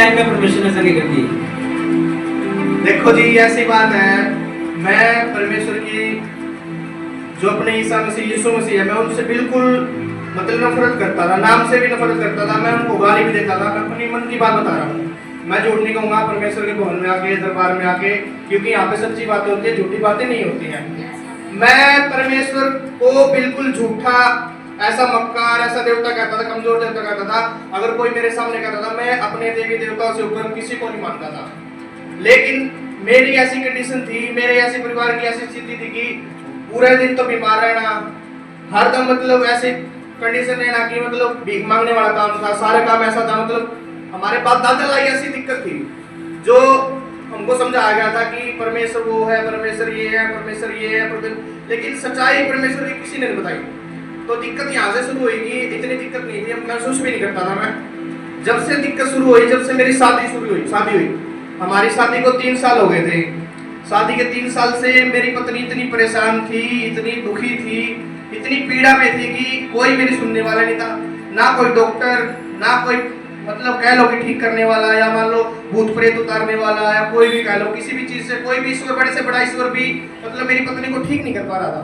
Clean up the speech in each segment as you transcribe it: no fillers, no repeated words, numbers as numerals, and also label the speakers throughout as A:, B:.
A: Time में परमेश्वर ने संगे कर दी?
B: देखो जी ऐसी बात है, मैं परमेश्वर की जो अपने ईसा मसीह यीशु मसीह है, मैं उनसे बिल्कुल मतलब नफरत करता था, नाम से भी नफरत करता था, मैं उनको गाली भी देता था। मैं अपनी मन की बात बता रहा हूँ, मैं झूठ नहीं कहूँगा परमेश्वर के भवन में आके, दरबार में आके, क्योंकि यहाँ पे सच्ची बातें होती है, झूठी बातें नहीं होती हैं। मैं परमेश्वर को बिल्कुल झूठा, ऐसा मक्कार, ऐसा देवता कहता था, कमजोर देवता कहता था। अगर कोई मेरे सामने कहता था, मैं अपने देवी देवताओं से ऊपर किसी को नहीं मानता था। लेकिन मेरी ऐसी कंडीशन थी, मेरे ऐसे परिवार की ऐसी स्थिति थी कि पूरे दिन तो बीमार रहना, हरदम मतलब ऐसे कंडीशन रहना कि मतलब भीख मांगने वाला काम था, सारे काम ऐसा था। मतलब हमारे बाप दादा लाई ऐसी दिक्कत थी जो हमको समझाया गया था कि परमेश्वर वो है, परमेश्वर ये है, परमेश्वर ये है, लेकिन सच्चाई परमेश्वर की किसी ने नहीं बताई। तो दिक्कत यहाँ से शुरू हुई कि इतनी दिक्कत नहीं थी, महसूस भी नहीं करता था मैं। जब से दिक्कत शुरू हुई, जब से मेरी शादी हुई, हमारी शादी को 3 साल हो गए थे। शादी के 3 साल से मेरी पत्नी इतनी परेशान थी, इतनी दुखी थी, इतनी पीड़ा में थी कि कोई मेरी सुनने वाला नहीं था। ना कोई डॉक्टर, ना कोई मतलब कह लो कि ठीक करने वाला, या मान लो भूत प्रेत उतारने वाला, या कोई भी कह लो किसी भी चीज से, कोई भी ईश्वर, बड़े से बड़ा ईश्वर भी मतलब मेरी पत्नी को ठीक नहीं कर पा रहा था।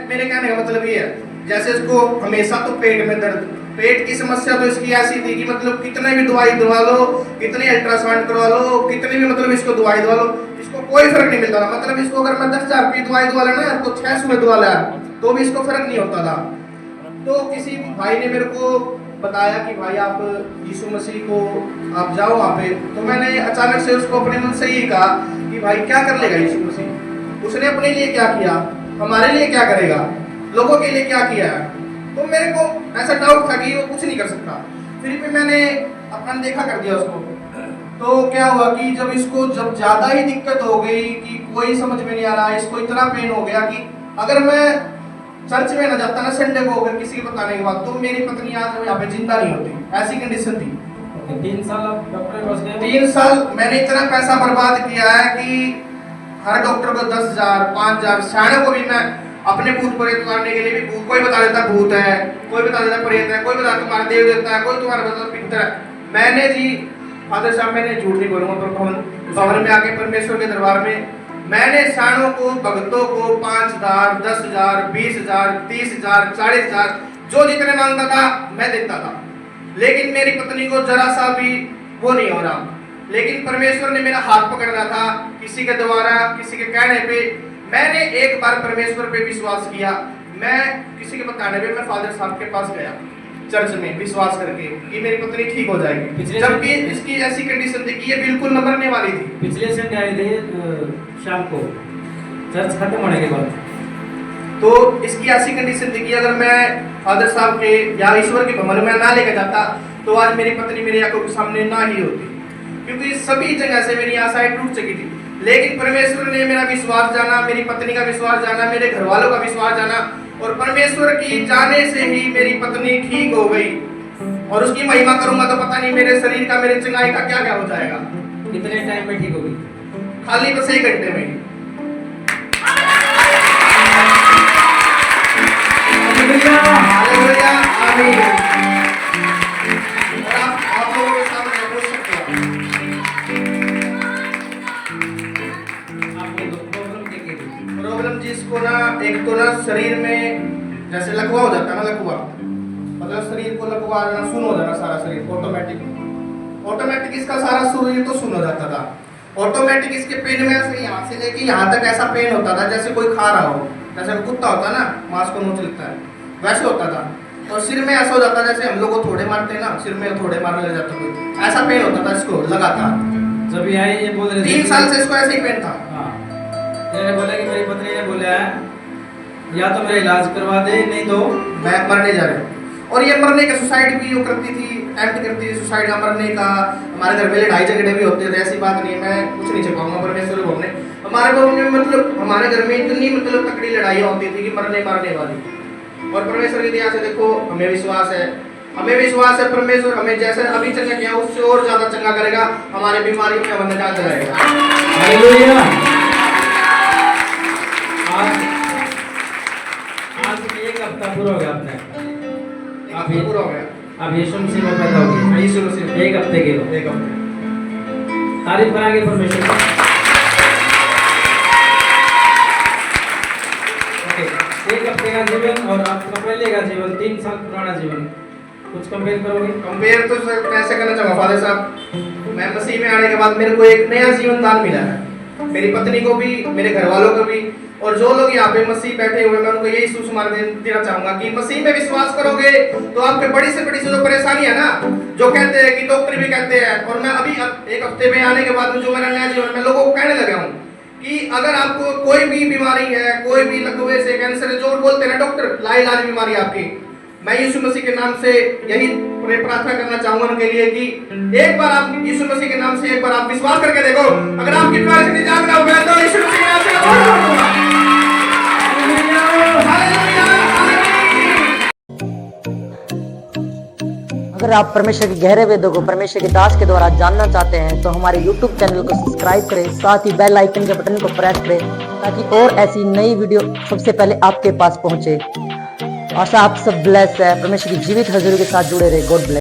B: मेरे कहने का मतलब ये है, जैसे इसको हमेशा तो पेट में दर्द, पेट की समस्या तो इसकी ऐसी थी कि मतलब कितने भी दवाई दवा लो, कितने अल्ट्रासाउंड करवा लो, कितनी भी मतलब इसको दवाई दवा लो, इसको कोई फर्क नहीं मिलता था। मतलब इसको अगर मैं 10,000 की दवाई दवा लेना तो 600 में दवा लाया तो भी इसको फर्क नहीं होता था। तो किसी भाई ने मेरे को बताया कि भाई आप यीशु मसीह को आप जाओ वहाँ पे। तो मैंने अचानक से उसको अपने मन से यही कहा कि भाई क्या कर लेगा यीशु मसीह, उसने अपने लिए क्या किया, हमारे लिए क्या करेगा, लोगों के लिए क्या किया है। तो मेरे को ऐसा डाउट था कि वो कुछ नहीं कर सकता। फिर भी मैंने अपना देखा कर दिया उसको। तो क्या हुआ कि जब ज्यादा ही दिक्कत हो गई कि कोई समझ में नहीं आ रहा, इसको इतना पेन हो गया कि अगर मैं चर्च में ना जाता ना संडे को, अगर किसी के बताने के बाद, तो मेरी पत्नी आज यहाँ पे जिंदा नहीं होती, ऐसी कंडीशन थी।
A: 3 साल आप डॉक्टर के पास गए?
B: 3 साल मैंने इतना पैसा बर्बाद किया है कि हर डॉक्टर को 10,000, 5,000, साढ़े को भी मैं अपने भूत प्रेत उतारने के लिए भी भूत, कोई बता देता भूत है, कोई बता देता प्रेत है, कोई बता तुम्हारा देव देवता है, कोई तुम्हारा बता पितर है। मैंने जी फादर साहब, मैंने झूठ नहीं बोलूंगा, पर भवन में आके परमेश्वर के दरबार में मैंने साणों को, भक्तों को 5,000, 10,000, 20,000, 30,000, 40,000 जो जितने मांगता था मैं देता था। लेकिन मेरी पत्नी को जरा सा भी वो नहीं हो रहा। लेकिन परमेश्वर ने मेरा हाथ पकड़ रहा था, किसी के द्वारा, किसी के कहने पे। मैंने एक बार परमेश्वर पे विश्वास किया, मैं किसी के बताने पे मैं फादर साहब के पास गया चर्च में विश्वास करके कि मेरी पत्नी ठीक हो जाएगी, जबकि इसकी ऐसी कंडीशन थी कि ये बिल्कुल न मरने वाली थी।
A: पिछले संडे आए थे शाम को चर्च खत्म होने के बाद।
B: तो इसकी ऐसी कंडीशन थी कि अगर मैं फादर साहब के या ईश्वर के भवन में ना लेकर जाता तो आज मेरी पत्नी मेरी आंखों के सामने ना ही होती, क्योंकि सभी जगह से मेरी आशाएं टूट चुकी थी। लेकिन परमेश्वर ने मेरा विश्वास जाना, मेरी पत्नी का विश्वास जाना, मेरे घर वालों का विश्वास जाना, और परमेश्वर की जाने से ही मेरी पत्नी ठीक हो गई। और उसकी महिमा करूंगा तो पता नहीं मेरे शरीर का, मेरे चंगाई का क्या क्या हो जाएगा।
A: कितने टाइम में ठीक हो गई?
B: खाली बस 1 घंटे में। हालेलुया, आमीन। और आप लोगों के सामने बोल सकते हो।
A: आपको प्रॉब्लम क्या थी?
B: प्रॉब्लम जिसको ना, एक तो ना शरीर में जैसे लकवा हो जाता है ना, लकवा मतलब शरीर को लकवा ना, सुन हो जाना सारा शरीर ऑटोमेटिक इसका सारा शरीर तो सुन हो जाता था। ऑटोमेटिक इसके पेन में ऐसे यहाँ से लेके यहाँ तक ऐसा पेन होता था जैसे कोई खा रहा हो, जैसे कुत्ता होता है ना, मांस को नोच लेता है, वैसे होता था। और सिर में ऐसा हो जाता जैसे हम लोग को थोड़े मारते हैं ना, सिर में थोड़े मारने लग जाता कोई, ऐसा पेन होता था इसको लगातार।
A: जब ये आए ये बोल रहे थे
B: 3 साल से इसको ऐसे ही पेन था।
A: हाँ, इन्होंने बोला कि मेरी पत्नी ने बोला है या तो मेरा इलाज करवा दे, नहीं तो
B: मैं मरने जा रहा हूँ। और ये मरने का सुसाइड भी वो करती थी, अटेम्प्ट करती थी सुसाइड का, मरने का। हमारे घर में लड़ाई झगड़े भी होते थे, ऐसी बात नहीं है, मैं कुछ नहीं छिपाऊंगा परमेश्वर को अपने। हमारे गाँव में मतलब हमारे घर में इतनी मतलब तकड़ी लड़ाइयाँ होती थी कि मरने मारने वाली। और परमेश्वर की दया से देखो हमें विश्वास है परमेश्वर हमें जैसे अभी चंगा किया उससे और ज्यादा चंगा करेगा, हमारे बीमारी में हमें निजात दिलाएगा।
A: हालेलुया। आज 1 हफ्ता पूरा हो गया आपने,
B: पूरा हो गया।
A: अब यीशु मसीह में पैदा हो गए
B: यीशु मसीह
A: एक हफ्ते के हो।
B: एक हफ्ते
A: तारीफ कराएंगे परमेश्वर की। ओके, एक हफ्ते का जीवन और आपका पहले का जीवन, 3 साल पुराना जीवन, कुछ कंपेयर करोगे?
B: कंपेयर तो सर मैं ऐसे करना चाहूँगा फादर साहब, मैं मसीह में आने के बाद मेरे को एक नया जीवन दान मिला है, मेरी पत्नी को भी, मेरे घर वालों को भी, और जो लोग यहाँ पे मसीह बैठे हुए मैं उनको यही सुसमाचार देना चाहूंगा कि मसीह में विश्वास करोगे तो आपके बड़ी से बड़ी जो परेशानी है ना, जो कहते हैं कि डॉक्टर भी कहते हैं, और मैं अभी एक हफ्ते में आने के बाद में जो मेरा नया जीवन मैं लोगों को कहने लगा हूँ कि अगर आपको कोई भी बीमारी है, कोई भी लकवे से कैंसर है, जो बोलते हैं डॉक्टर लाइलाज बीमारी आपकी, मैं यीशु मसीह के नाम से यही प्रार्थना करना चाहूंगा उनके लिए कि एक बार आप यीशु मसीह के नाम से एक बार आप विश्वास करके देखो, अगर आपकी बीमारी से निजात ना हो गया तो यीशु मसीह के नाम से
C: अगर आप परमेश्वर के गहरे वेदों को परमेश्वर के दास के द्वारा जानना चाहते हैं तो हमारे YouTube चैनल को सब्सक्राइब करें, साथ ही बेल आइकन के बटन को प्रेस करें ताकि और ऐसी नई वीडियो सबसे पहले आपके पास पहुंचे। आशा आप सब ब्लेस है, परमेश्वर की जीवित हजूरी के साथ जुड़े रहे। God bless.